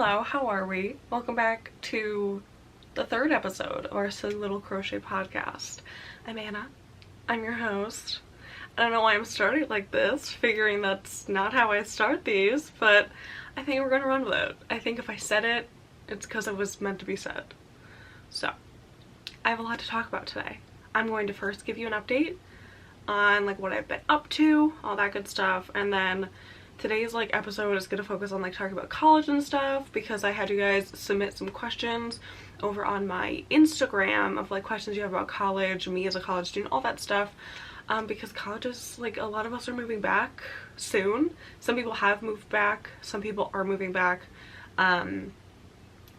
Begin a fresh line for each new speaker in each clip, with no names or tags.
Hello, how are we? Welcome back to the third episode of our silly little crochet podcast. I'm Anna. I'm your host. I don't know why I'm starting like this, figuring that's not how I start these, but I think we're gonna run with it. I think if I said it, it's because it was meant to be said. So, I have a lot to talk about today. I'm going to first give you an update on like what I've been up to, all that good stuff, and then today's episode is going to focus on talking about college and stuff, because I had you guys submit some questions over on my Instagram of questions you have about college, me as a college student, all that stuff, because college is a lot of us are moving back soon. Some people have moved back, some people are moving back,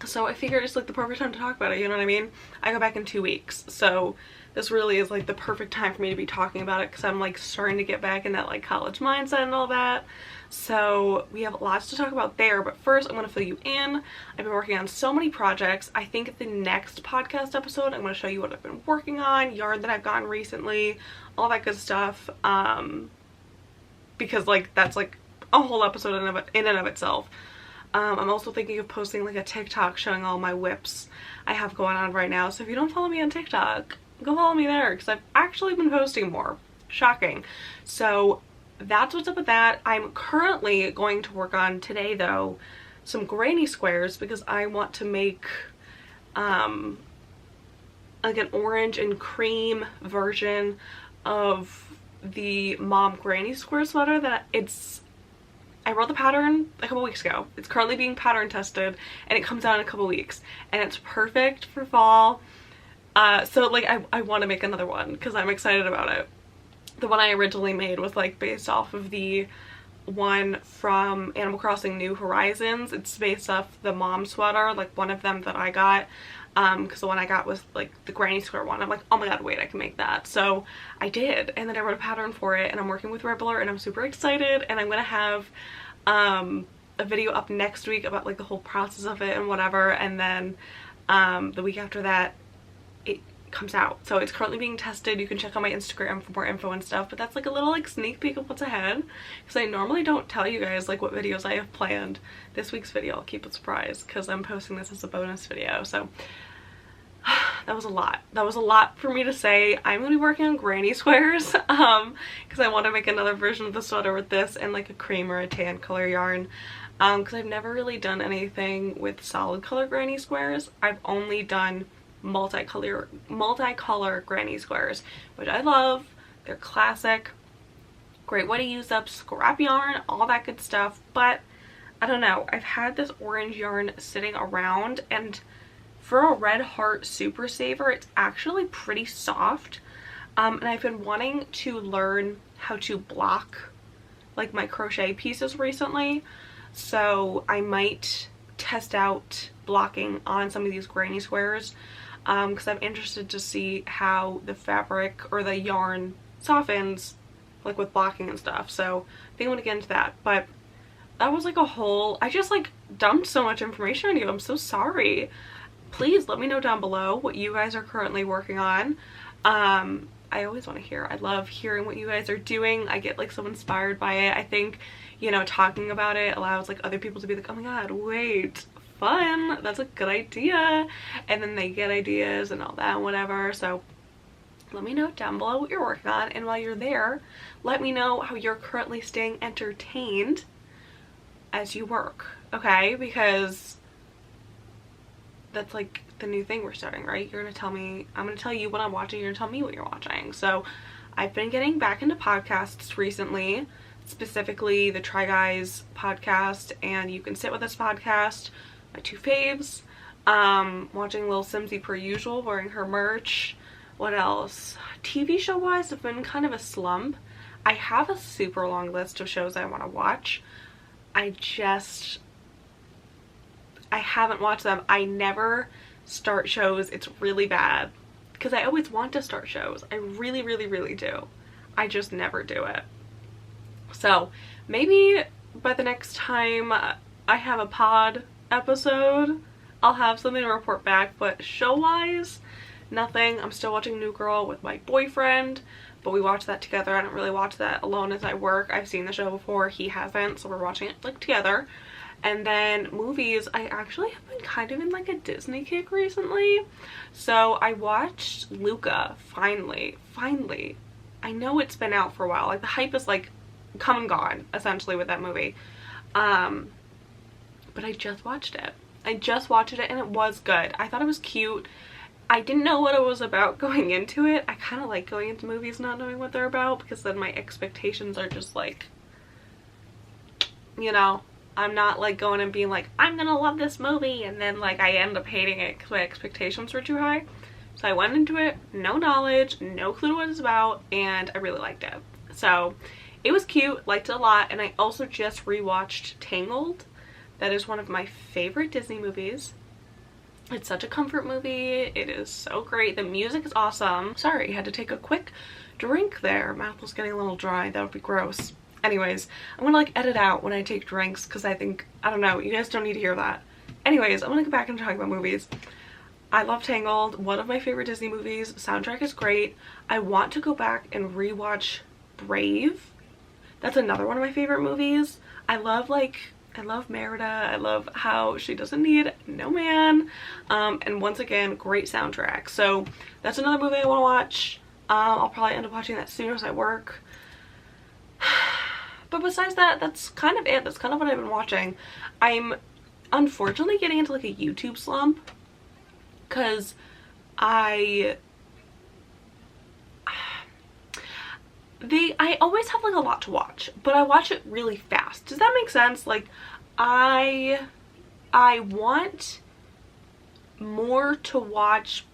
so I figured it's the perfect time to talk about it, you know what I mean? I go back in 2 weeks, so this really is the perfect time for me to be talking about it, because I'm starting to get back in that college mindset and all that. So we have lots to talk about there, but first I'm going to fill you in. I've been working on so many projects. I think the next podcast episode I'm going to show you what I've been working on, yarn that I've gotten recently, all that good stuff, because that's a whole episode in and of itself. I'm also thinking of posting a TikTok showing all my whips I have going on right now, so if you don't follow me on TikTok, go follow me there, because I've actually been posting more. Shocking. So that's what's up with that. I'm currently going to work on today though some granny squares, because I want to make an orange and cream version of the mom granny square sweater that I wrote the pattern a couple weeks ago. It's currently being pattern tested and it comes out in a couple weeks and it's perfect for fall. So I want to make another one because I'm excited about it. The one I originally made was based off of the one from Animal Crossing New Horizons. It's based off the mom sweater, one of them that I got, because the one I got was the granny square one. I'm oh my god, wait, I can make that. So I did, and then I wrote a pattern for it, and I'm working with Ribbler, and I'm super excited, and I'm gonna have a video up next week about the whole process of it and whatever, and then the week after that it comes out. So it's currently being tested. You can check out my Instagram for more info and stuff, but that's a little sneak peek of what's ahead, because I normally don't tell you guys what videos I have planned. This week's video I'll keep a surprise because I'm posting this as a bonus video. So that was a lot for me to say. I'm gonna be working on granny squares because I want to make another version of the sweater with this and a cream or a tan color yarn, because I've never really done anything with solid color granny squares. I've only done multicolor granny squares, which I love. They're classic, great way to use up scrap yarn, all that good stuff. But I don't know, I've had this orange yarn sitting around, and for a red heart super saver, it's actually pretty soft, and I've been wanting to learn how to block my crochet pieces recently, so I might test out blocking on some of these granny squares, because I'm interested to see how the fabric or the yarn softens with blocking and stuff. So I think I'm gonna get into that. But that was a whole, I just dumped so much information on you. I'm so sorry. Please let me know down below what you guys are currently working on. I always want to hear. I love hearing what you guys are doing. I get so inspired by it. I think, you know, talking about it allows other people to be oh my god, wait, fun, that's a good idea, and then they get ideas and all that and whatever. So let me know down below what you're working on, and while you're there, let me know how you're currently staying entertained as you work, okay? Because that's the new thing we're starting, right? You're gonna tell me, I'm gonna tell you what I'm watching, you're gonna tell me what you're watching. So I've been getting back into podcasts recently, specifically the Try Guys podcast and You Can Sit With Us podcast, my two faves. Watching Lil Simsy per usual, wearing her merch. What else? TV show wise, I've been kind of a slump. I have a super long list of shows I want to watch. I haven't watched them. I never start shows. It's really bad because I always want to start shows. I really, really, really do. I just never do it. So maybe by the next time I have a pod episode, I'll have something to report back, but show wise, nothing. I'm still watching New Girl with my boyfriend, but we watch that together. I don't really watch that alone as I work. I've seen the show before, he hasn't, so we're watching it together. And then movies, I actually have been kind of in like a Disney kick recently. So I watched Luca, finally. I know it's been out for a while. Like the hype is like come and gone essentially with that movie. But I just watched it. And it was good. I thought it was cute. I didn't know what it was about going into it. I kind of like going into movies not knowing what they're about, because then my expectations are just like, you know, I'm not like going and being like, I'm gonna love this movie, and then like I end up hating it because my expectations were too high. So I went into it, no knowledge, no clue what it's about, and I really liked it. So it was cute, liked it a lot. And I also just rewatched Tangled. That is one of my favorite Disney movies. It's such a comfort movie. It is so great. The music is awesome. Sorry, had to take a quick drink there. Mouth was getting a little dry. That would be gross. Anyways, I'm gonna like edit out when I take drinks because I think, I don't know, you guys don't need to hear that. Anyways, I'm gonna get back into talking about movies. I love Tangled, one of my favorite Disney movies. Soundtrack is great. I want to go back and rewatch Brave. That's another one of my favorite movies. I love Merida. I love how she doesn't need no man. And once again, great soundtrack. So that's another movie I want to watch. I'll probably end up watching that as soon as I work. But besides that, that's kind of it. That's kind of what I've been watching. I'm unfortunately getting into like a YouTube slump because I always have like a lot to watch, but I watch it really fast. Does that make sense? Like I want more to watch.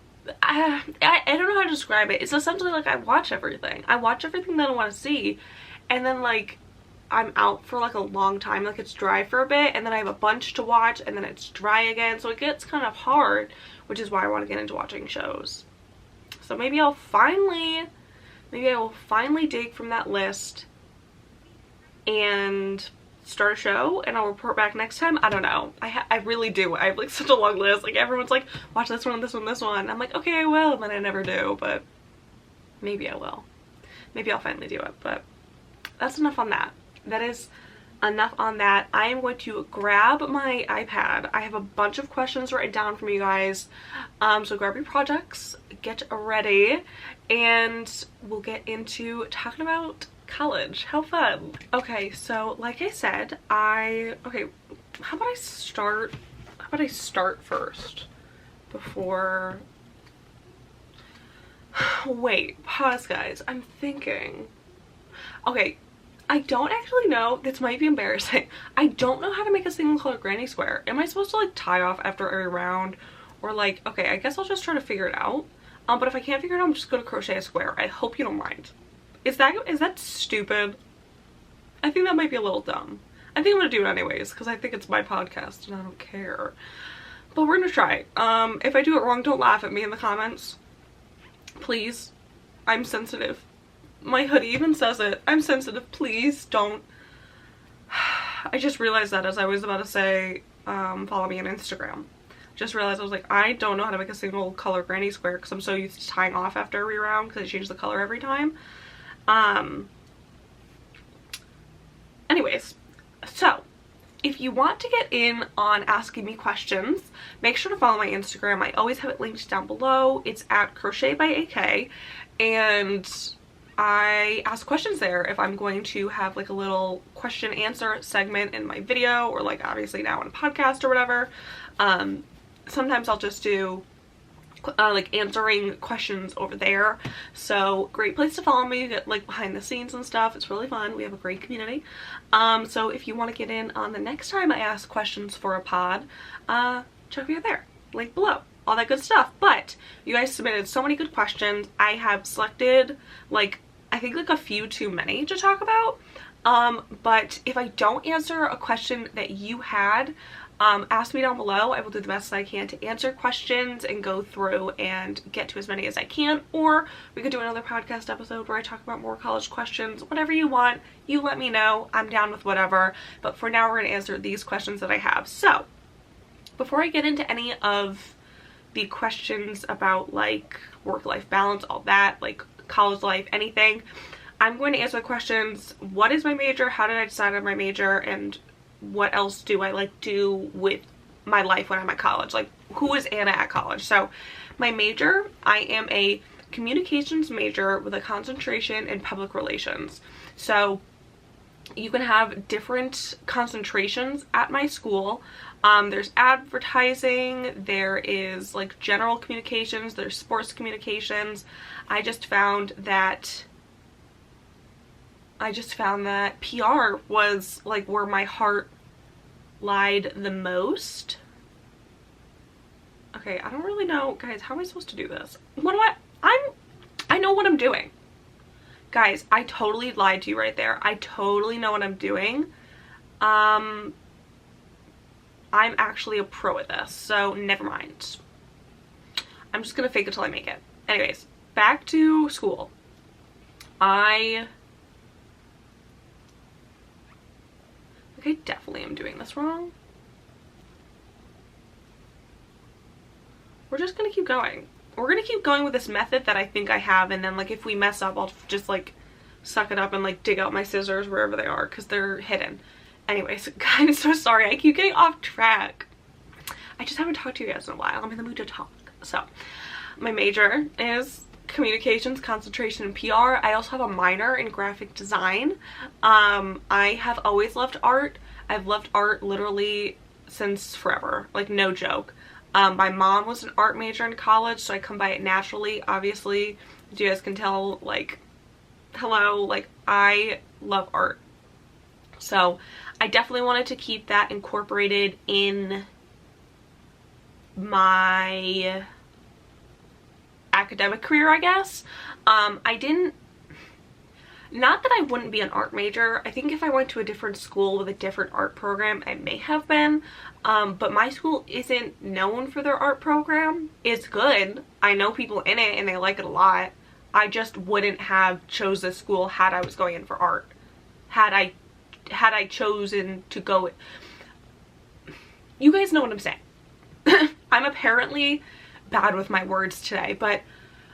I don't know how to describe it. It's essentially like I watch everything. I watch everything that I want to see, and then like I'm out for like a long time, like it's dry for a bit, and then I have a bunch to watch, and then it's dry again, so it gets kind of hard, which is why I want to get into watching shows. So maybe I will finally dig from that list and start a show, and I'll report back next time. I don't know. I really do. I have like such a long list. Like everyone's like, watch this one, this one, this one. I'm like, okay, I will, and then I never do, but maybe I will. Maybe I'll finally do it, but that's enough on that. That is enough on that. I am going to grab my iPad. I have a bunch of questions written down from you guys. So grab your projects, get ready, and we'll get into talking about college. How fun. Okay, so like I said, okay, how about I start first before, wait, pause guys, I'm thinking. Okay, I don't actually know, this might be embarrassing, I don't know how to make a single color granny square. Am I supposed to like tie off after every round, or like, okay, I guess I'll just try to figure it out. But if I can't figure it out, I'm just gonna crochet a square. I hope you don't mind. Is that stupid? I think that might be a little dumb. I think I'm gonna do it anyways because I think it's my podcast and I don't care. But we're gonna try. If I do it wrong, don't laugh at me in the comments. Please. I'm sensitive. My hoodie even says it. I'm sensitive. Please don't. I just realized that as I was about to say, follow me on Instagram. Just realized I was like, I don't know how to make a single color granny square because I'm so used to tying off after every round because I change the color every time. Anyways, so if you want to get in on asking me questions, make sure to follow my Instagram. I always have it linked down below. It's at crochet by AK, and I ask questions there if I'm going to have like a little question answer segment in my video, or like obviously now in a podcast or whatever. Sometimes I'll just do like answering questions over there. So great place to follow me, get like behind the scenes and stuff. It's really fun. We have a great community. So if you want to get in on the next time I ask questions for a pod, check me out there, link below, all that good stuff. But you guys submitted so many good questions. I have selected like, I think like a few too many to talk about. But if I don't answer a question that you had, ask me down below. I will do the best I can to answer questions and go through and get to as many as I can. Or we could do another podcast episode where I talk about more college questions. Whatever you want, you let me know. I'm down with whatever. But for now, we're going to answer these questions that I have. So before I get into any of the questions about like work-life balance, all that, like college life, anything, I'm going to answer the questions: what is my major, how did I decide on my major, and what else do I like do with my life when I'm at college. Like, who is Anna at college? So my major, I am a communications major with a concentration in public relations. So you can have different concentrations at my school. There's advertising, there is like general communications, there's sports communications. I just found that PR was like where my heart lied the most. Okay, I don't really know, guys, how am I supposed to do this? I know what I'm doing. Guys, I totally lied to you right there. I totally know what I'm doing. I'm actually a pro at this, so never mind. I'm just gonna fake it till I make it. Anyways, back to school. I definitely am doing this wrong. We're just gonna keep going. We're gonna keep going with this method that I think I have, and then like if we mess up, I'll just like suck it up and like dig out my scissors wherever they are because they're hidden. Anyways, I'm so sorry. I keep getting off track. I just haven't talked to you guys in a while. I'm in the mood to talk. So my major is communications, concentration in PR. I also have a minor in graphic design. I have always loved art. I've loved art literally since forever, like no joke. My mom was an art major in college, so I come by it naturally. Obviously, as you guys can tell, like, hello, like, I love art. So I definitely wanted to keep that incorporated in my academic career, I guess. Not that I wouldn't be an art major. I think if I went to a different school with a different art program, I may have been. But my school isn't known for their art program. It's good. I know people in it and they like it a lot. I just wouldn't have chose this school had I was going in for art. Had I chosen to go. You guys know what I'm saying. I'm apparently bad with my words today, but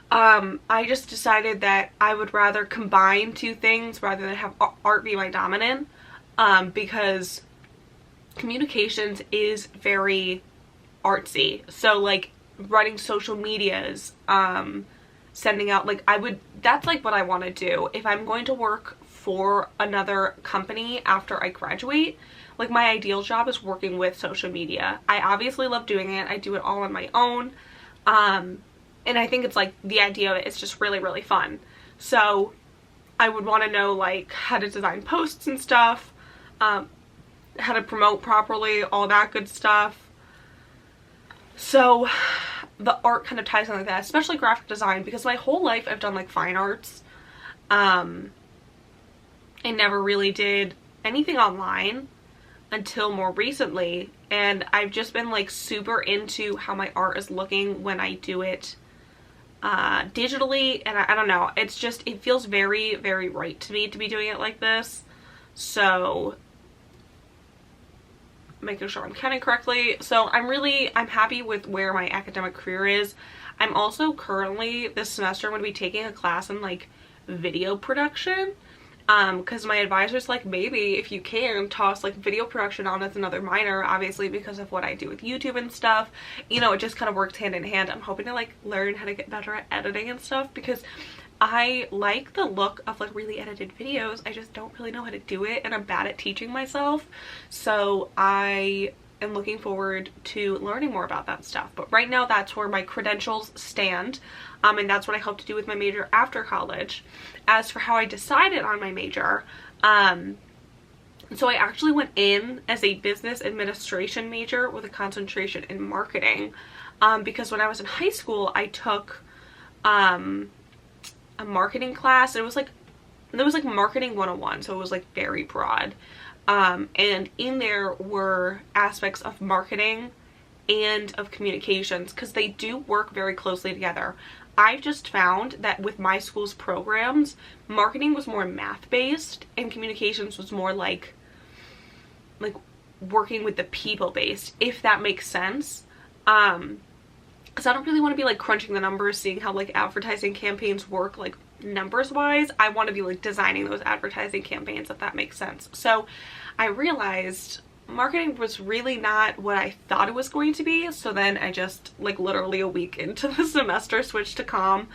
I just decided that I would rather combine two things rather than have art be my dominant, because communications is very artsy. So like running social medias, sending out, like that's like what I want to do. If I'm going to work for another company after I graduate, like my ideal job is working with social media. I obviously love doing it. I do it all on my own. And I think it's like the idea of it is just really, really fun. So I would want to know like how to design posts and stuff, how to promote properly, all that good stuff. So the art kind of ties in like that, especially graphic design, because my whole life I've done like fine arts. I never really did anything online until more recently, and I've just been like super into how my art is looking when I do it digitally, and I don't know, it's just, it feels very, very right to me to be doing it like this. So making sure I'm counting correctly. So I'm happy with where my academic career is. I'm also currently this semester going to be taking a class in like video production, because my advisor's like, maybe if you can toss like video production on as another minor, obviously because of what I do with YouTube and stuff, you know, it just kind of works hand in hand. I'm hoping to like learn how to get better at editing and stuff, because I like the look of like really edited videos. I just don't really know how to do it, and I'm bad at teaching myself. So I am looking forward to learning more about that stuff. But right now that's where my credentials stand, and that's what I hope to do with my major after college. As for how I decided on my major, so I actually went in as a business administration major with a concentration in marketing, because when I was in high school I took a marketing class. It was like marketing 101, so it was like very broad, and in there were aspects of marketing and of communications, because they do work very closely together. I've just found that with my school's programs, marketing was more math based and communications was more like working with the people based, if that makes sense. Because I don't really want to be like crunching the numbers, seeing how like advertising campaigns work like numbers wise. I want to be like designing those advertising campaigns, if that makes sense. So I realized marketing was really not what I thought it was going to be. So then I just, like, literally a week into the semester switched to comm,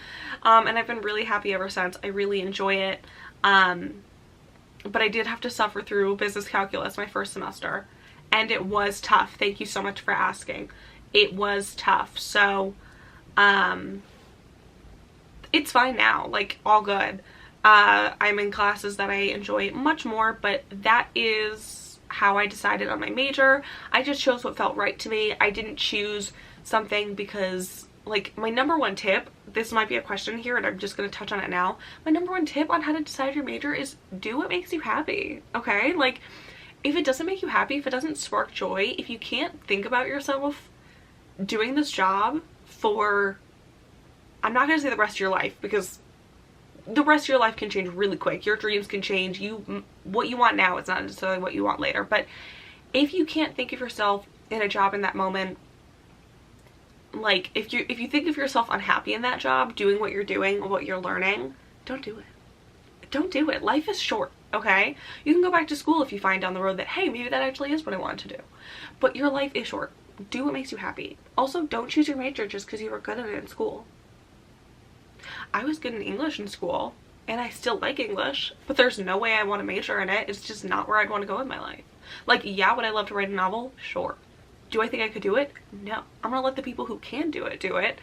and I've been really happy ever since. I really enjoy it. But I did have to suffer through business calculus my first semester, and it was tough. Thank you so much for asking. It was tough. So it's fine now, like, all good. I'm in classes that I enjoy much more, but that is how I decided on my major. I just chose what felt right to me. I didn't choose something because, like, my number one tip, this might be a question here and I'm just going to touch on it now. My number one tip on how to decide your major is do what makes you happy, okay? Like, if it doesn't make you happy, if it doesn't spark joy, if you can't think about yourself doing this job for, I'm not going to say the rest of your life, because the rest of your life can change really quick. Your dreams can change. What you want now is not necessarily what you want later. But if you can't think of yourself in a job in that moment, like, if you think of yourself unhappy in that job, doing what you're doing, what you're learning, don't do it. Don't do it. Life is short, okay? You can go back to school if you find down the road that, hey, maybe that actually is what I want to do. But your life is short. Do what makes you happy. Also, don't choose your major just because you were good at it in school. I was good in English in school, and I still like English, but there's no way I want to major in it. It's just not where I'd want to go in my life. Like, yeah, would I love to write a novel? Sure. Do I think I could do it? No. I'm gonna let the people who can do it,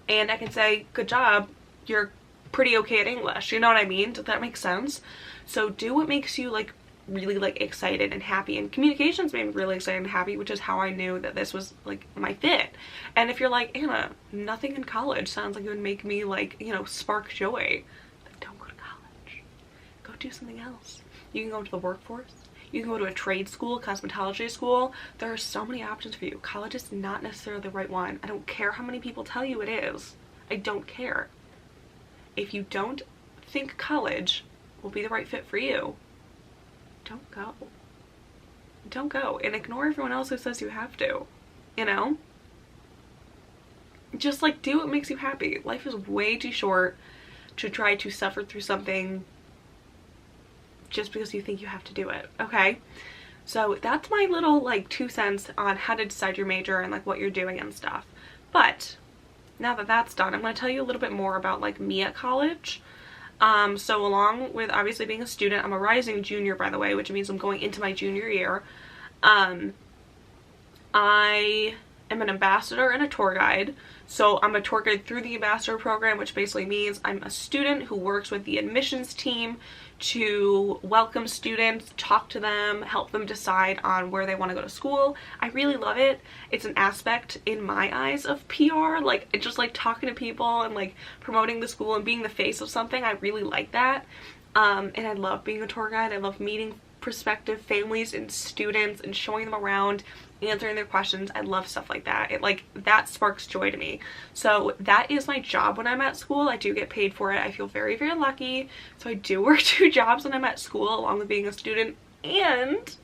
and I can say, good job, you're pretty okay at English. You know what I mean? Does that make sense? So do what makes you, like, really, like, excited and happy. And communications made me really excited and happy, which is how I knew that this was, like, my fit. And if you're like, Anna, nothing in college sounds like it would make me, like, you know, spark joy, then don't go to college. Go do something else. You can go to the workforce. You can go to a trade school, cosmetology school. There are so many options for you. College is not necessarily the right one. I don't care how many people tell you it is. I don't care. If you don't think college will be the right fit for you, don't go. Don't go. And ignore everyone else who says you have to. You know? Just, like, do what makes you happy. Life is way too short to try to suffer through something just because you think you have to do it, okay? So that's my little, like, 2 cents on how to decide your major and, like, what you're doing and stuff. But now that that's done, I'm going to tell you a little bit more about, like, me at college. So along with obviously being a student, I'm a rising junior, by the way, which means I'm going into my junior year. I am an ambassador and a tour guide. So I'm a tour guide through the ambassador program, which basically means I'm a student who works with the admissions team to welcome students, talk to them, help them decide on where they want to go to school. I really love it. It's an aspect in my eyes of PR, like, it's just, like, talking to people and, like, promoting the school and being the face of something. I really like that. And I love being a tour guide. I love meeting prospective families and students and showing them around, answering their questions. I love stuff like that. It, like, that sparks joy to me. So that is my job when I'm at school. I do get paid for it. I feel very, very lucky. So I do work 2 jobs when I'm at school, along with being a student, and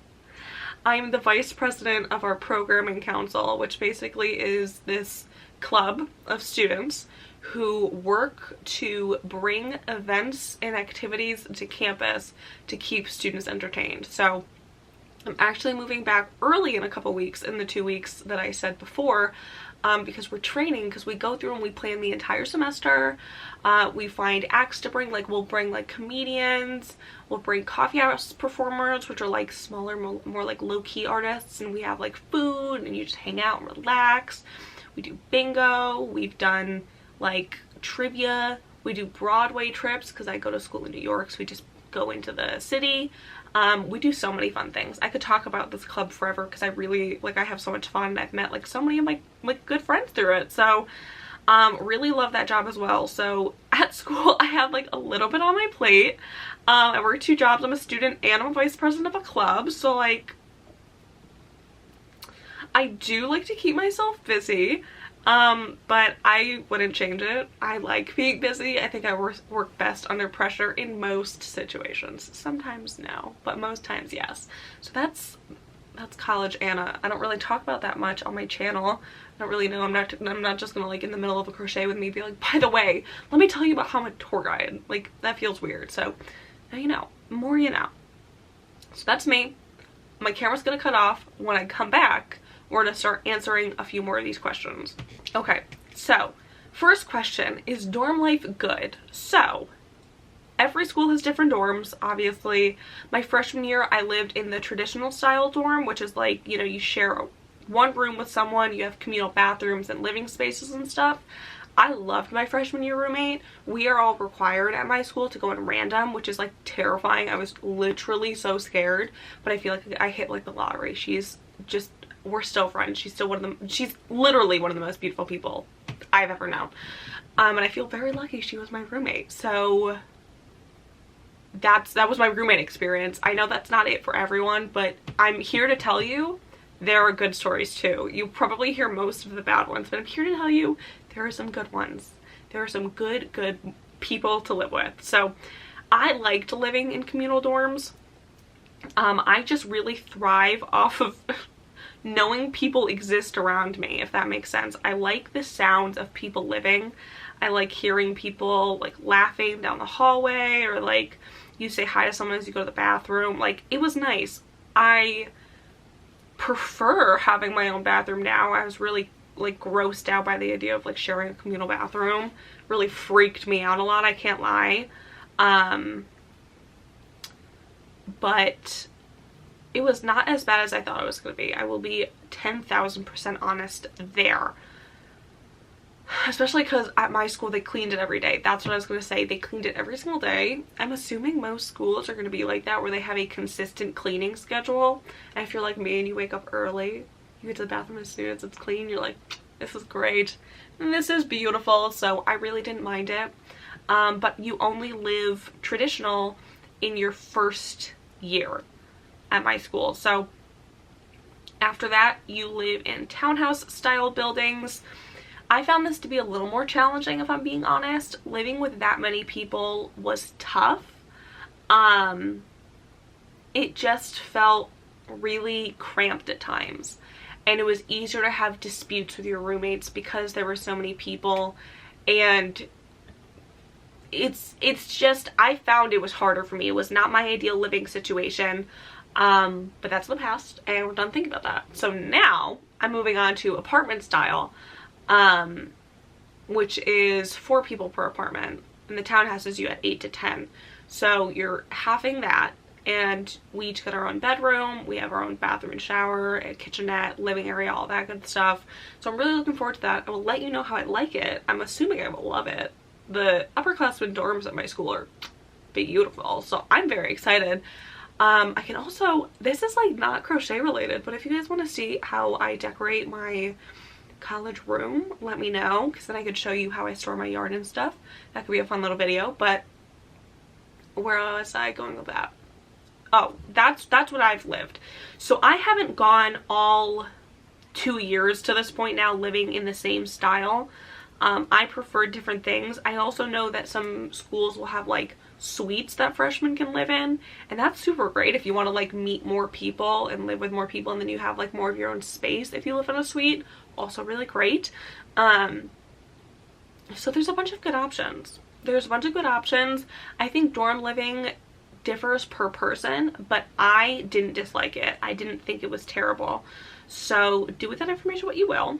I'm the vice president of our programming council, which basically is this club of students who work to bring events and activities to campus to keep students entertained. So I'm actually moving back early in a couple weeks, in the 2 weeks that I said before, because we're training, because we go through and we plan the entire semester. We find acts to bring, like, we'll bring, like, comedians, we'll bring coffee house performers, which are, like, smaller, more like low-key artists, and we have, like, food, and you just hang out and relax. We do bingo, we've done, like, trivia, we do Broadway trips, because I go to school in New York, so we just go into the city. We do so many fun things. I could talk about this club forever because I really, like, I have so much fun. I've met, like, so many of my, like, good friends through it. So really love that job as well. So at school I have, like, a little bit on my plate. I work 2 jobs. I'm a student and I'm a vice president of a club, so, like, I do like to keep myself busy. But I wouldn't change it. I like being busy. I think I work best under pressure in most situations. Sometimes no, but most times yes. So that's college Anna. I don't really talk about that much on my channel. I don't really know. I'm not just gonna, like, in the middle of a crochet with me be like, by the way, let me tell you about how I'm a tour guide. Like, that feels weird. So now you know. More you know. So that's me. my camera's gonna cut off. When I come back, we're gonna start answering a few more of these questions. Okay, so first question, is dorm life good? So every school has different dorms, obviously. My freshman year, I lived in the traditional style dorm, which is like, you know, you share one room with someone, you have communal bathrooms and living spaces and stuff. I loved my freshman year roommate. We are all required at my school to go in random, which is like terrifying. I was literally so scared, but I feel like I hit like the lottery. We're still friends. She's literally one of the most beautiful people I've ever known. And I feel very lucky she was my roommate. So that was my roommate experience. I know that's not it for everyone, but I'm here to tell you there are good stories too. You probably hear most of the bad ones, but I'm here to tell you there are some good ones. There are some good people to live with. So I liked living in communal dorms. I just really thrive off of knowing people exist around me, if that makes sense. I like the sounds of people living. I like hearing people like laughing down the hallway, or like you say hi to someone as you go to the bathroom. Like, it was nice. I prefer having my own bathroom now. I was really like grossed out by the idea of like sharing a communal bathroom. Really freaked me out a lot, I can't lie. But it was not as bad as I thought it was going to be. I will be 10,000% honest there. Especially because at my school they cleaned it every day. That's what I was going to say. They cleaned it every single day. I'm assuming most schools are going to be like that, where they have a consistent cleaning schedule. And if you're like me and you wake up early, you get to the bathroom as soon as it's clean, you're like, this is great. And this is beautiful. So I really didn't mind it. But you only live traditional in your first year at my school. So after that, you live in townhouse style buildings. I found this to be a little more challenging, if I'm being honest. Living with that many people was tough. It just felt really cramped at times. And it was easier to have disputes with your roommates because there were so many people. And it's just, I found it was harder for me. It was not my ideal living situation. But that's in the past, and we're done thinking about that. So now I'm moving on to apartment style. Which is 4 people per apartment. In the townhouses, you had 8 to 10. So you're halving that, and we each get our own bedroom. We have our own bathroom and shower, a kitchenette, living area, all that good stuff. So I'm really looking forward to that. I will let you know how I like it. I'm assuming I will love it. The upperclassmen dorms at my school are beautiful, so I'm very excited. I can also, this is like not crochet related, but if you guys want to see how I decorate my college room, let me know, because then I could show you how I store my yarn and stuff. That could be a fun little video. But where was I going with that? Oh, that's what I've lived. So I haven't gone all 2 years to this point now living in the same style. I prefer different things. I also know that some schools will have like suites that freshmen can live in, and that's super great if you want to like meet more people and live with more people, and then you have like more of your own space if you live in a suite. Also really great. So there's a bunch of good options. I think dorm living differs per person, but I didn't dislike it. I didn't think it was terrible. So do with that information what you will.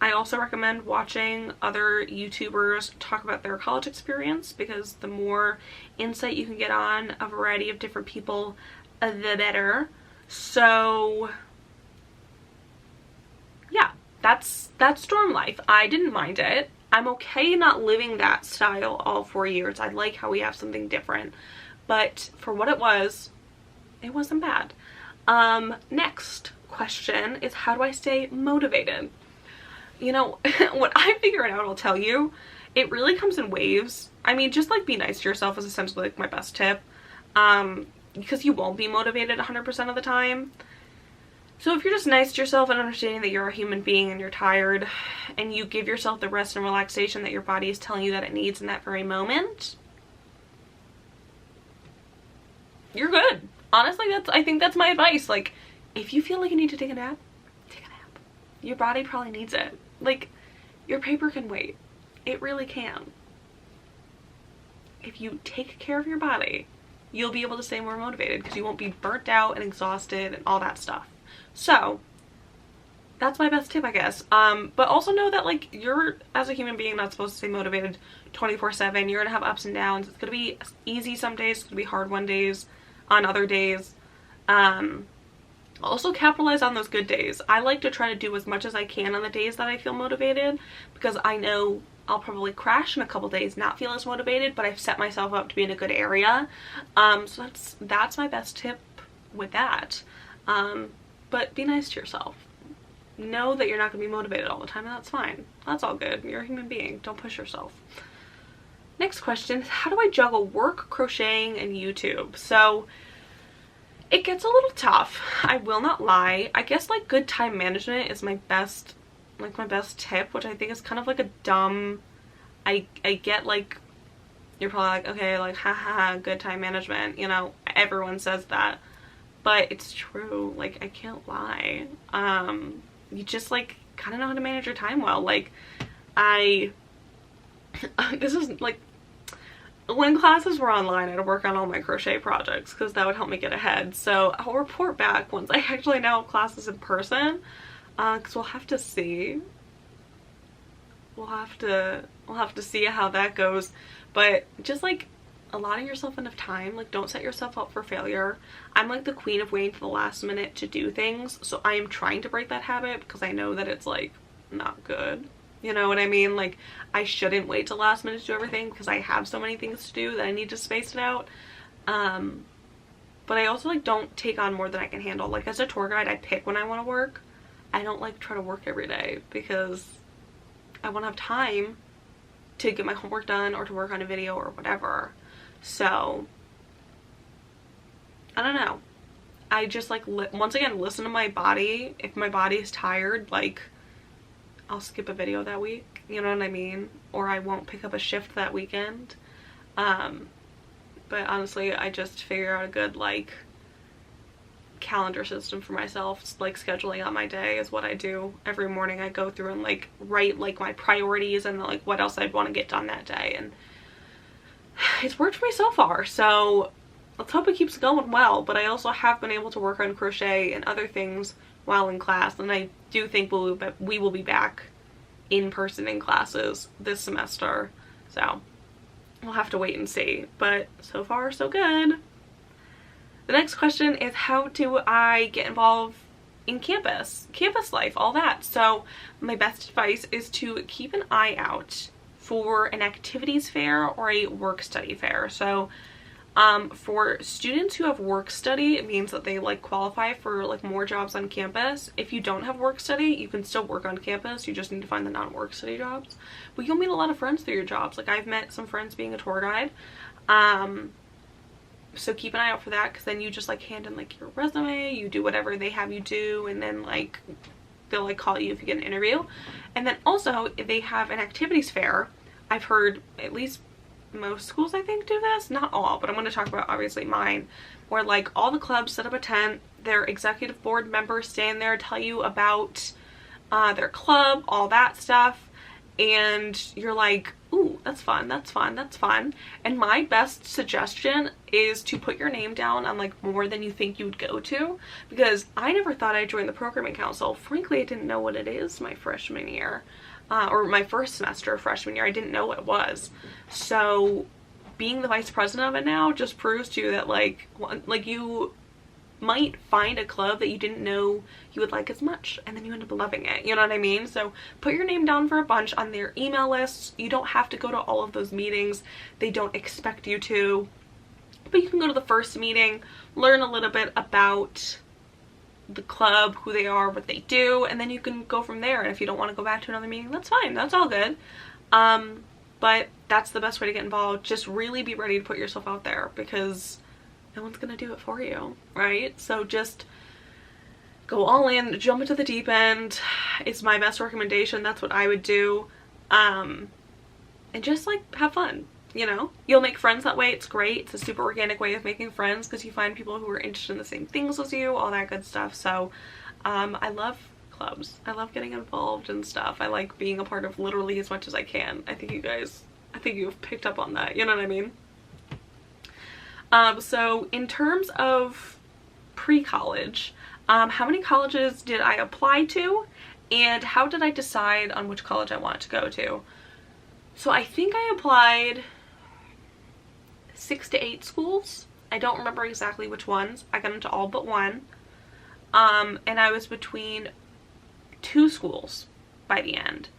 I also recommend watching other YouTubers talk about their college experience, because the more insight you can get on a variety of different people, the better. So yeah, that's dorm life. I didn't mind it. I'm okay not living that style all 4 years. I like how we have something different, but for what it wasn't bad. Next question is, how do I stay motivated? You know, when I figure it out, I'll tell you. It really comes in waves. I mean, just like be nice to yourself is essentially like my best tip. Because you won't be motivated 100% of the time. So if you're just nice to yourself and understanding that you're a human being and you're tired, and you give yourself the rest and relaxation that your body is telling you that it needs in that very moment, you're good. Honestly, I think that's my advice. Like, if you feel like you need to take a nap, take a nap. Your body probably needs it. Like, your paper can wait. It really can. If you take care of your body, you'll be able to stay more motivated because you won't be burnt out and exhausted and all that stuff. So that's my best tip, I guess. But also know that like you're, as a human being, not supposed to stay motivated 24/7. You're gonna have ups and downs. It's gonna be easy some days, it's gonna be hard on other days. Also capitalize on those good days. I like to try to do as much as I can on the days that I feel motivated, because I know I'll probably crash in a couple days, not feel as motivated, but I've set myself up to be in a good area. So that's my best tip with that. But be nice to yourself. Know that you're not going to be motivated all the time, and that's fine. That's all good. You're a human being. Don't push yourself. Next question, how do I juggle work, crocheting, and YouTube? So it gets a little tough, I will not lie. I guess like good time management is my best tip, which I think is kind of like a dumb, I get like, you're probably like, okay, like haha, good time management, you know, everyone says that, but it's true. Like, I can't lie. You just like kind of know how to manage your time well. Like this is like, when classes were online, I'd work on all my crochet projects because that would help me get ahead. So I'll report back once I actually now have classes in person, because we'll have to see. We'll have to see how that goes. But just like allotting yourself enough time. Like, don't set yourself up for failure. I'm like the queen of waiting to the last minute to do things, so I am trying to break that habit because I know that it's like not good. You know what I mean? Like, I shouldn't wait till last minute to do everything because I have so many things to do that I need to space it out. But I also like don't take on more than I can handle. Like, as a tour guide, I pick when I want to work. I don't like try to work every day because I want to have time to get my homework done or to work on a video or whatever. So I don't know. I just like once again listen to my body. If my body is tired, like, I'll skip a video that week, you know what I mean? Or I won't pick up a shift that weekend. But honestly, I just figure out a good like calendar system for myself. It's like scheduling out my day is what I do. Every morning I go through and like write like my priorities and like what else I'd want to get done that day, and it's worked for me so far. So let's hope it keeps going well. But I also have been able to work on crochet and other things while in class, and I do think we will be back in person in classes this semester, so we'll have to wait and see. But so far so good. The next question is, how do I get involved in campus life, all that? So my best advice is to keep an eye out for an activities fair or a work study fair. So for students who have work study, it means that they like qualify for like more jobs on campus. If you don't have work study, you can still work on campus. You just need to find the non-work study jobs. But you'll meet a lot of friends through your jobs. Like, I've met some friends being a tour guide. So keep an eye out for that, because then you just like hand in like your resume, you do whatever they have you do, and then like they'll like call you if you get an interview. And then also, if they have an activities fair, I've heard at least most schools I think do this, not all, but I'm going to talk about obviously mine, where like all the clubs set up a tent, their executive board members stand there, tell you about their club, all that stuff, and you're like, ooh, that's fun, that's fun, that's fun. And my best suggestion is to put your name down on like more than you think you would go to, because I never thought I'd join the programming council. Frankly, I didn't know what it is my freshman year. Or my first semester of freshman year, I didn't know what it was. So being the vice president of it now just proves to you that like you might find a club that you didn't know you would like as much, and then you end up loving it, you know what I mean? So put your name down for a bunch on their email lists. You don't have to go to all of those meetings. They don't expect you to, but you can go to the first meeting, learn a little bit about the club, who they are, what they do, and then you can go from there. And if you don't want to go back to another meeting, that's fine, that's all good. But that's the best way to get involved. Just really be ready to put yourself out there, because no one's gonna do it for you, right? So just go all in, jump into the deep end. It's my best recommendation. That's what I would do. And just like have fun. You know, you'll make friends that way. It's great. It's a super organic way of making friends, because you find people who are interested in the same things as you, all that good stuff. So I love clubs. I love getting involved and stuff. I like being a part of literally as much as I can. I think you've picked up on that, you know what I mean? So in terms of pre-college, how many colleges did I apply to, and how did I decide on which college I wanted to go to? So I think I applied 6 to 8 schools. I don't remember exactly which ones. I got into all but one. And I was between 2 schools by the end.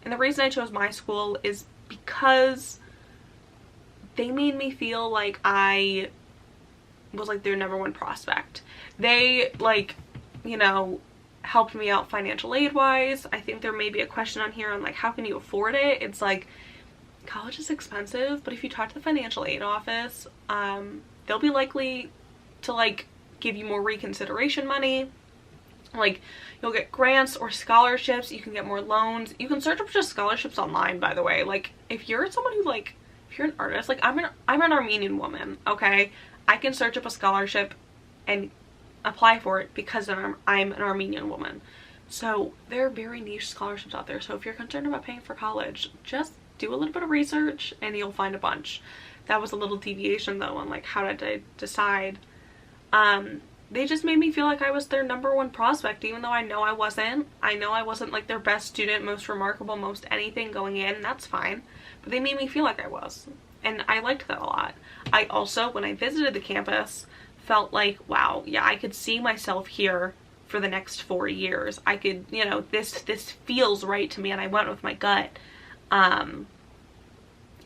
And the reason I chose my school is because they made me feel like I was like their #1 prospect. They, like, you know, helped me out financial aid wise. I think there may be a question on here on like how can you afford it. It's like, college is expensive, but if you talk to the financial aid office, they'll be likely to like give you more reconsideration money. Like, you'll get grants or scholarships, you can get more loans. You can search up just scholarships online, by the way. Like, if you're someone who, like, if you're an artist, like I'm an Armenian woman, okay? I can search up a scholarship and apply for it because I'm an Armenian woman. So there are very niche scholarships out there. So if you're concerned about paying for college, just do a little bit of research and you'll find a bunch. That was a little deviation though on like how did I decide. They just made me feel like I was their #1 prospect, even though I know I wasn't. I know I wasn't like their best student, most remarkable, most anything going in. That's fine. But they made me feel like I was. And I liked that a lot. I also, when I visited the campus, felt like, wow, yeah, I could see myself here for the next 4 years. I could, you know, this feels right to me, and I went with my gut. And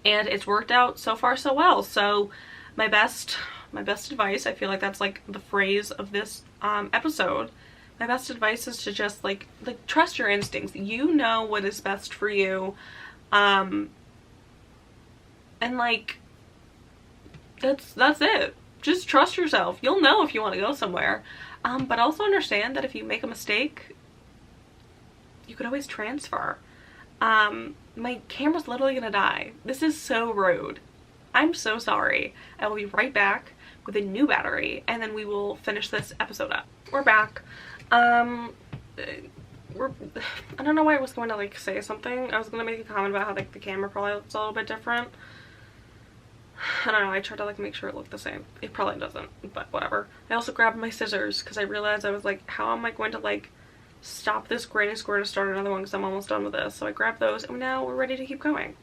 it's worked out so far so well. So my best advice, I feel like that's like the phrase of this episode. My best advice is to just like trust your instincts. You know what is best for you. And like that's it. Just trust yourself. You'll know if you want to go somewhere. But also understand that if you make a mistake, you could always transfer. My camera's literally gonna die. This is so rude. I'm so sorry. I will be right back with a new battery and then we will finish this episode up. We're back. I don't know why I was going to like say something. I was going to make a comment about how like the camera probably looks a little bit different. I don't know, I tried to like make sure it looked the same. It probably doesn't, but whatever. I also grabbed my scissors because I realized I was like, how am I going to like stop this granny square to start another one because I'm almost done with this. So I grabbed those and now we're ready to keep going.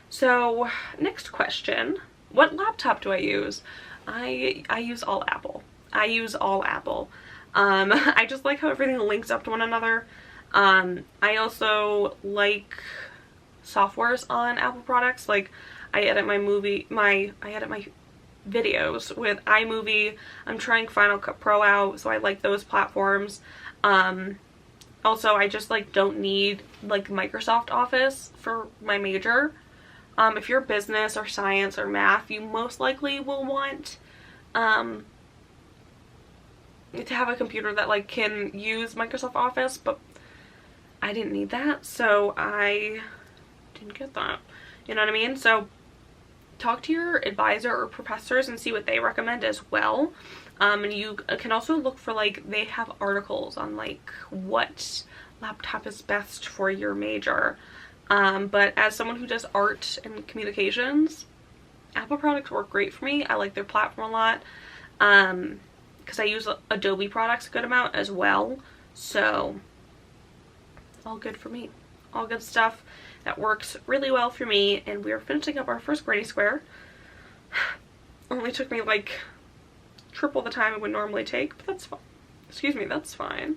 So next question, what laptop do I use? I use all Apple. I use all Apple. I just like how everything links up to one another. I also like softwares on Apple products. Like I edit my videos with iMovie. I'm trying Final Cut Pro out, so I like those platforms. Also, I just like don't need like Microsoft Office for my major. If you're business or science or math, you most likely will want to have a computer that like can use Microsoft Office, but I didn't need that, so I didn't get that. You know what I mean? So talk to your advisor or professors and see what they recommend as well. And you can also look for like, they have articles on like what laptop is best for your major. But as someone who does art and communications, Apple products work great for me. I like their platform a lot. Because I use Adobe products a good amount as well. So all good for me. All good stuff that works really well for me. And we're finishing up our first granny square. Only took me like triple the time it would normally take, but that's fine. Excuse me, that's fine.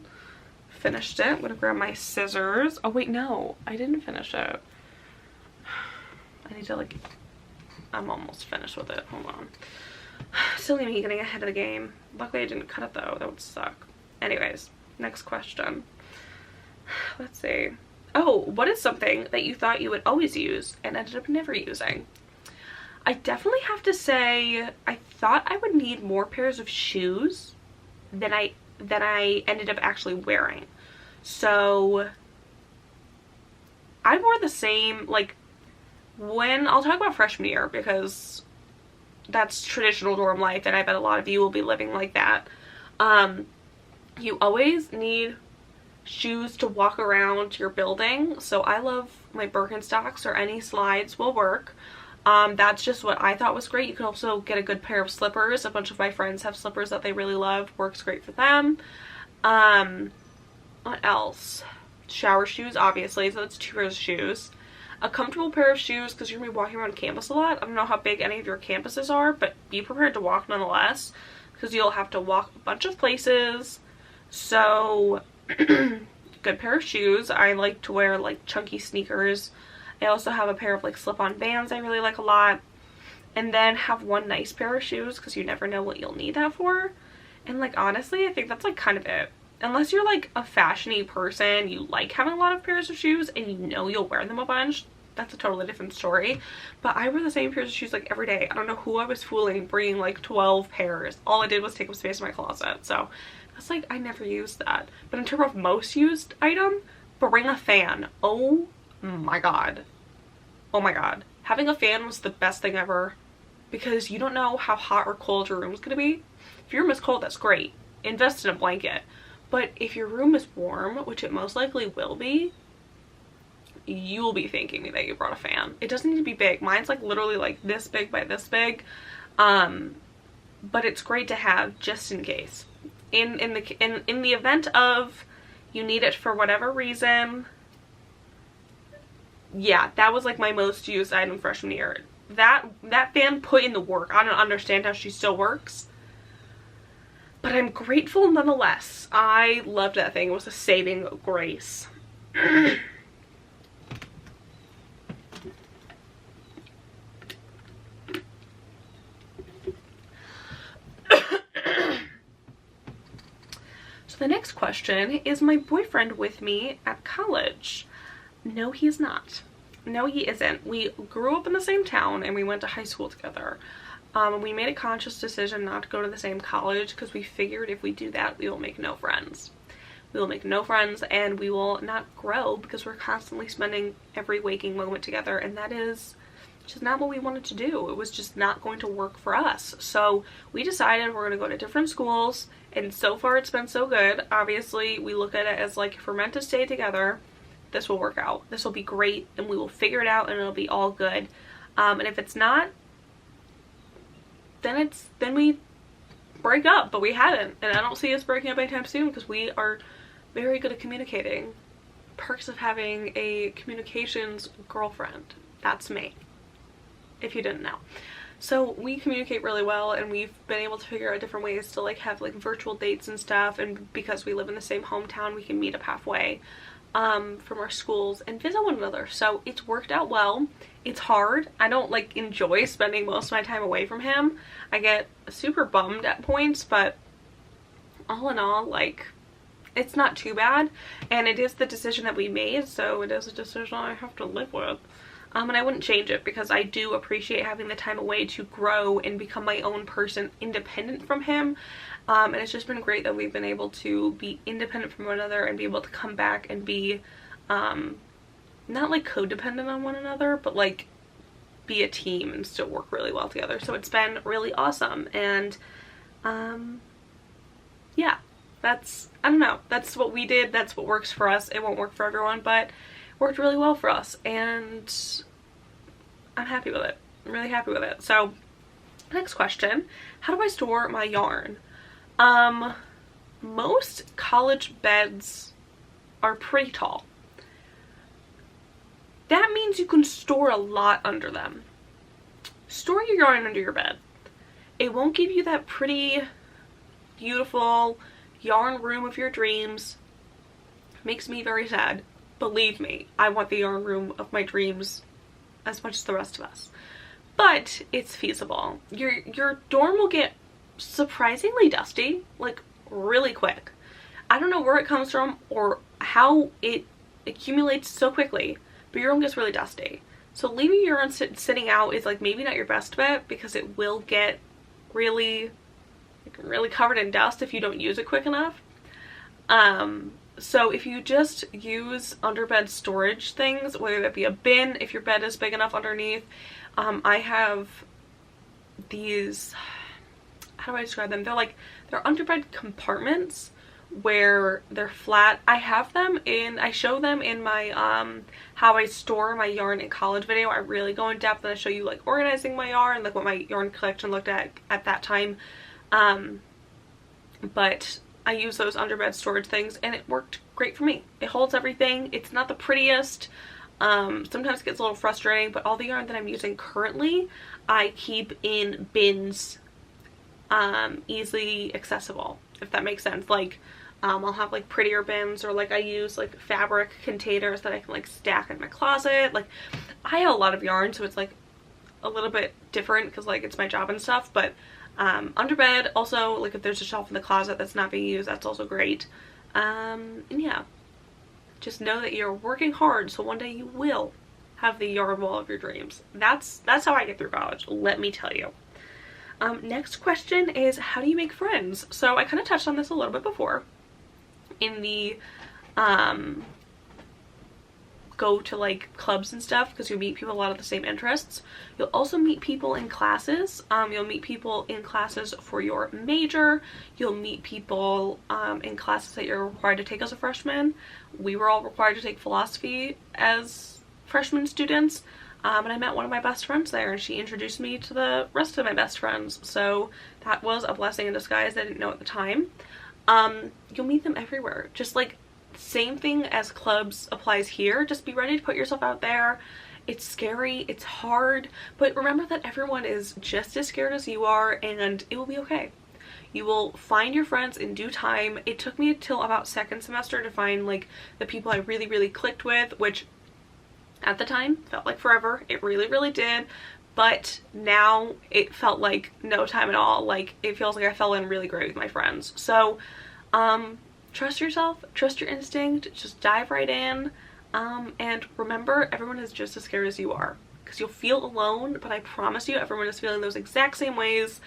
Finished it. I'm gonna grab my scissors. Oh wait, no, I didn't finish it. I need to like, I'm almost finished with it. Hold on. Silly me getting ahead of the game. Luckily I didn't cut it though. That would suck. Anyways, next question. Let's see. Oh, what is something that you thought you would always use and ended up never using? I definitely have to say I thought I would need more pairs of shoes than I ended up actually wearing. So I wore the same, like, when I'll talk about freshman year because that's traditional dorm life and I bet a lot of you will be living like that. You always need shoes to walk around your building. So I love my Birkenstocks, or any slides will work. That's just what I thought was great. You can also get a good pair of slippers. A bunch of my friends have slippers that they really love. Works great for them. What else? Shower shoes, obviously, so that's 2 pairs of shoes. A comfortable pair of shoes, because you're going to be walking around campus a lot. I don't know how big any of your campuses are, but be prepared to walk nonetheless, because you'll have to walk a bunch of places. So, good pair of shoes. I like to wear like chunky sneakers. I also have a pair of like slip-on Vans I really like a lot. And then have one nice pair of shoes, because you never know what you'll need that for. And like honestly, I think that's like kind of it. Unless you're like a fashiony person, you like having a lot of pairs of shoes and you know you'll wear them a bunch, that's a totally different story. But I wear the same pairs of shoes like every day. I don't know who I was fooling bringing like 12 pairs. All I did was take up space in my closet. So that's like, I never used that. But in terms of most used item, bring a fan. Oh my god. Oh my god. Having a fan was the best thing ever, because you don't know how hot or cold your room's gonna be. If your room is cold, that's great. Invest in a blanket. But if your room is warm, which it most likely will be, you will be thanking me that you brought a fan. It doesn't need to be big. Mine's like literally like this big by this big. But it's great to have just in case. In the event of you need it for whatever reason. Yeah, that was like my most used item freshman year. That fan put in the work. I don't understand how she still works, but I'm grateful nonetheless. I loved that thing. It was a saving grace. So the next question is, my boyfriend with me at college? No, he is not. No, he isn't. We grew up in the same town and we went to high school together. We made a conscious decision not to go to the same college because we figured if we do that, we will make no friends. We will make no friends and we will not grow, because we're constantly spending every waking moment together, and that is just not what we wanted to do. It was just not going to work for us. So we decided we're going to go to different schools, and so far it's been so good. Obviously, we look at it as like, if we're meant to stay together, this will work out. This will be great, and we will figure it out, and it'll be all good. And if it's not, then we break up, but we haven't, and I don't see us breaking up anytime soon, because we are very good at communicating. Perks of having a communications girlfriend. That's me, if you didn't know. So we communicate really well, and we've been able to figure out different ways to like have like virtual dates and stuff, and because we live in the same hometown, we can meet up halfway from our schools and visit one another. So it's worked out well. It's hard. I don't like enjoy spending most of my time away from him. I get super bummed at points, but all in all, like, it's not too bad, and it is the decision that we made, so it is a decision I have to live with. And I wouldn't change it, because I do appreciate having the time away to grow and become my own person independent from him. And it's just been great that we've been able to be independent from one another and be able to come back and be not like codependent on one another, but like be a team and still work really well together. So it's been really awesome. And yeah, that's, I don't know, that's what we did. That's what works for us. It won't work for everyone, but worked really well for us, and I'm happy with it. I'm really happy with it. So next question, how do I store my yarn? Most college beds are pretty tall. That means you can store a lot under them. Store your yarn under your bed. It won't give you that pretty, beautiful yarn room of your dreams. Makes me very sad. Believe me, I want the yarn room of my dreams as much as the rest of us. But it's feasible. Your dorm will get surprisingly dusty, like really quick. I don't know where it comes from or how it accumulates so quickly, but your room gets really dusty. So leaving your yarn sitting out is like maybe not your best bet, because it will get really covered in dust if you don't use it quick enough. So if you just use underbed storage things, whether that be a bin, if your bed is big enough underneath, I have these, how do I describe them? They're underbed compartments where they're flat. I show them in my how I store my yarn in college video. I really go in depth and I show you like organizing my yarn, like what my yarn collection looked at that time. But I use those underbed storage things and it worked great for me. It holds everything. It's not the prettiest. Sometimes it gets a little frustrating, but all the yarn that I'm using currently I keep in bins, easily accessible, if that makes sense. Like I'll have like prettier bins, or like I use like fabric containers that I can like stack in my closet. Like I have a lot of yarn, so it's like a little bit different because like it's my job and stuff. But underbed also, like if there's a shelf in the closet that's not being used, that's also great. And yeah, just know that you're working hard, so one day you will have the yarn wall of your dreams. That's how I get through college, let me tell you. Next question is, how do you make friends? So I kind of touched on this a little bit before in the go to like clubs and stuff, because you meet people a lot of the same interests. You'll also meet people in classes. You'll meet people in classes for your major. You'll meet people in classes that you're required to take as a freshman. We were all required to take philosophy as freshman students. And I met one of my best friends there, and she introduced me to the rest of my best friends. So that was a blessing in disguise I didn't know at the time. You'll meet them everywhere. Just like same thing as clubs applies here. Just be ready to put yourself out there. It's scary, it's hard, but remember that everyone is just as scared as you are, and it will be okay. You will find your friends in due time. It took me until about second semester to find like the people I really clicked with, which at the time felt like forever. It really did. But now it felt like no time at all. Like it feels like I fell in really great with my friends. So trust yourself, trust your instinct, just dive right in. And remember, everyone is just as scared as you are, because you'll feel alone, but I promise you everyone is feeling those exact same ways.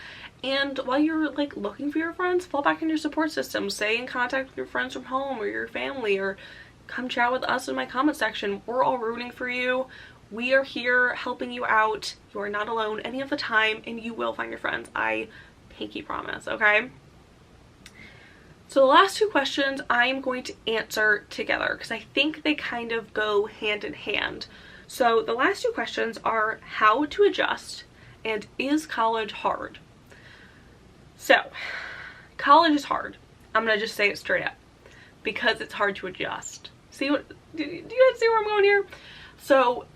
And while you're like looking for your friends, fall back in your support system. Stay in contact with your friends from home or your family, or come chat with us in my comment section. We're all rooting for you. We are here helping you out. You are not alone any of the time, and you will find your friends. I pinky promise, okay? So the last two questions I'm going to answer together because I think they kind of go hand in hand. So the last two questions are how to adjust and is college hard? So college is hard. I'm going to just say it straight up because it's hard to adjust. Do you guys see where I'm going here? So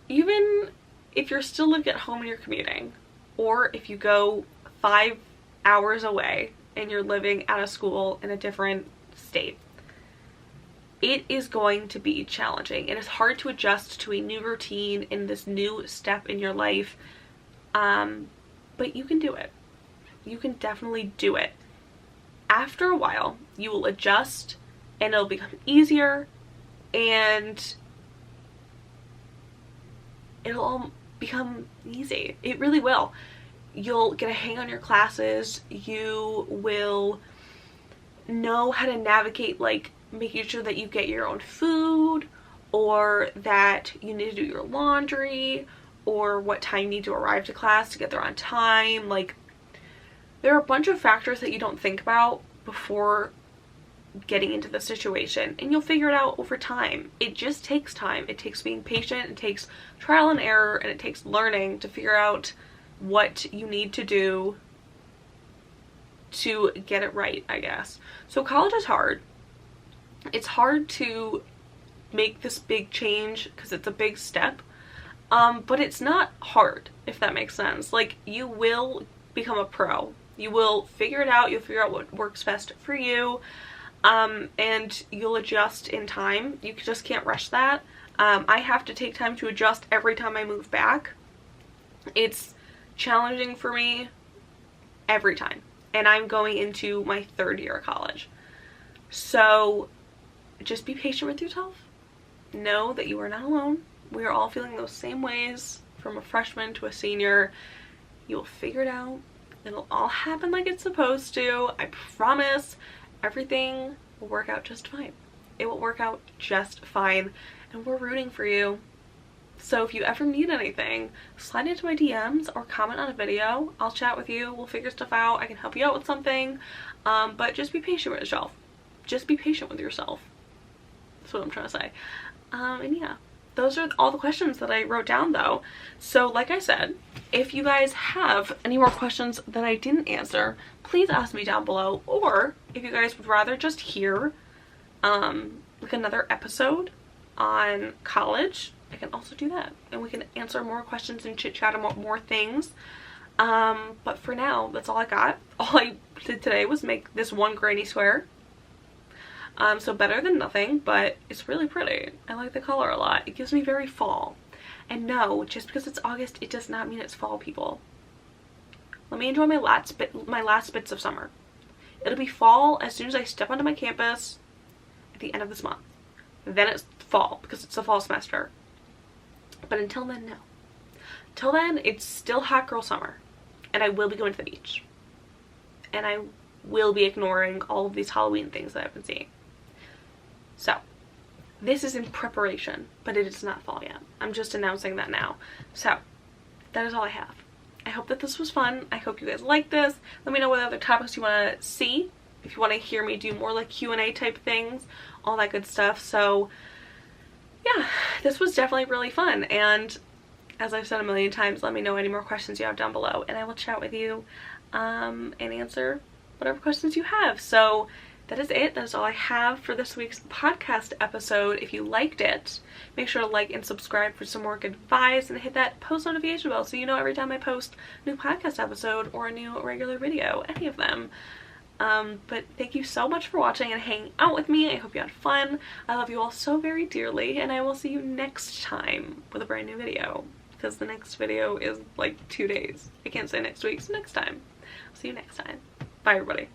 even if you're still living at home and you're commuting, or if you go 5 hours away and you're living at a school in a different state, it is going to be challenging. It is hard to adjust to a new routine in this new step in your life, but you can do it. You can definitely do it. After a while, you will adjust and it'll become easier, and it'll all become easy. It really will. You'll get a hang on your classes. You will know how to navigate like making sure that you get your own food, or that you need to do your laundry, or what time you need to arrive to class to get there on time. Like there are a bunch of factors that you don't think about before getting into the situation, and you'll figure it out over time. It just takes time. It takes being patient, it takes trial and error, and it takes learning to figure out what you need to do to get it right, I guess. So college is hard. It's hard to make this big change because it's a big step, but it's not hard, if that makes sense. Like you will become a pro. You will figure it out. You'll figure out what works best for you. And you'll adjust in time. You just can't rush that. I have to take time to adjust every time I move back. It's challenging for me every time. And I'm going into my third year of college. So just be patient with yourself. Know that you are not alone. We are all feeling those same ways from a freshman to a senior. You'll figure it out. It'll all happen like it's supposed to. I promise. Everything will work out just fine. It will work out just fine, and we're rooting for you. So if you ever need anything, slide into my DMs or comment on a video. I'll chat with you. We'll figure stuff out. I can help you out with something. But just be patient with yourself. just be patient with yourself. That's what I'm trying to say. And yeah, those are all the questions that I wrote down though. So like I said, if you guys have any more questions that I didn't answer, please ask me down below. Or if you guys would rather just hear like another episode on college, I can also do that. And we can answer more questions and chit chat about more things. But for now, that's all I got. All I did today was make this one granny square. So better than nothing, but it's really pretty. I like the color a lot. It gives me very fall. And no, just because it's August, it does not mean it's fall, people. Let me enjoy my last bits of summer. It'll be fall as soon as I step onto my campus at the end of this month. Then it's fall because it's the fall semester. But until then, no. Till then, it's still hot girl summer. And I will be going to the beach. And I will be ignoring all of these Halloween things that I've been seeing. So, this is in preparation, but it is not fall yet. I'm just announcing that now. So, that is all I have. I hope that this was fun. I hope you guys like this. Let me know what other topics you want to see. If you want to hear me do more like Q&A type things, all that good stuff. So, yeah, this was definitely really fun. And as I've said a million times, let me know any more questions you have down below, and I will chat with you and answer whatever questions you have. So that is it. That is all I have for this week's podcast episode. If you liked it, make sure to like and subscribe for some more good vibes, and hit that post notification bell so you know every time I post a new podcast episode or a new regular video, any of them. But thank you so much for watching and hanging out with me. I hope you had fun. I love you all so very dearly, and I will see you next time with a brand new video, because the next video is like 2 days. I can't say next week, so next time. I'll see you next time. Bye, everybody.